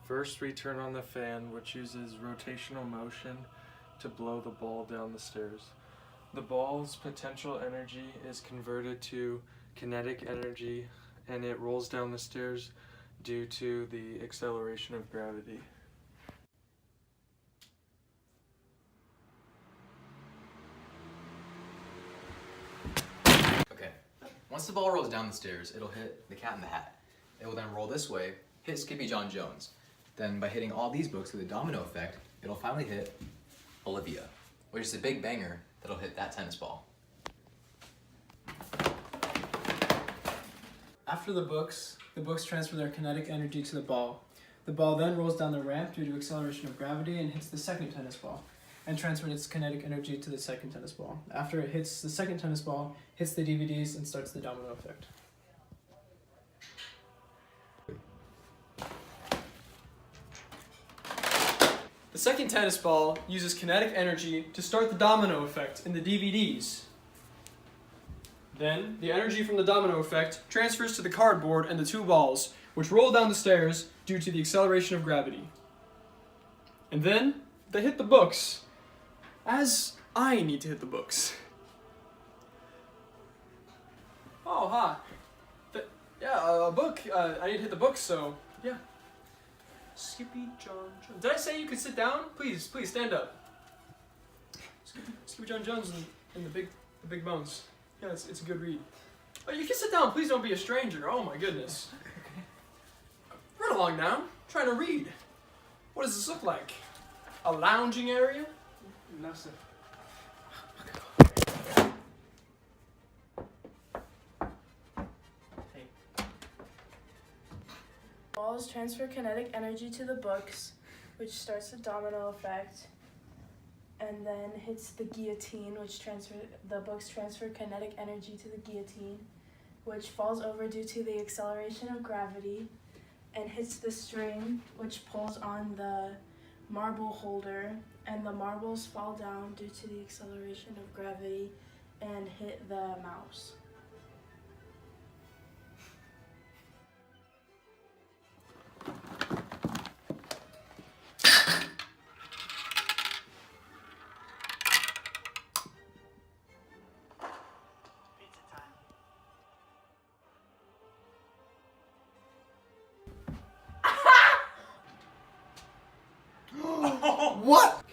First, we turn on the fan, which uses rotational motion to blow the ball down the stairs. The ball's potential energy is converted to kinetic energy, and it rolls down the stairs due to the acceleration of gravity. Okay, once the ball rolls down the stairs, it'll hit the Cat in the Hat. It will then roll this way, hit Skippy John Jones. Then by hitting all these books with a domino effect, it'll finally hit Olivia, which is a big banger that'll hit that tennis ball. After the books transfer their kinetic energy to the ball. The ball then rolls down the ramp due to acceleration of gravity and hits the second tennis ball, and transfers its kinetic energy to the second tennis ball. After it hits the second tennis ball, hits the DVDs and starts the domino effect. The second tennis ball uses kinetic energy to start the domino effect in the DVDs. Then, the energy from the domino effect transfers to the cardboard and the two balls, which roll down the stairs due to the acceleration of gravity. And then, they hit the books, as I need to hit the books. Oh, hi. A book. I need to hit the books, so, yeah. Skippy John Jones. Did I say you could sit down? Please stand up. Skippy John Jones and the big bones. Yeah, it's a good read. Oh, you can sit down. Please don't be a stranger. Oh my goodness. Run along now. I'm trying to read. What does this look like? A lounging area? No, sir. Balls transfer kinetic energy to the books, which starts the domino effect, and then hits the guillotine, the books transfer kinetic energy to the guillotine, which falls over due to the acceleration of gravity, and hits the string, which pulls on the marble holder, and the marbles fall down due to the acceleration of gravity and hit the mouse. What?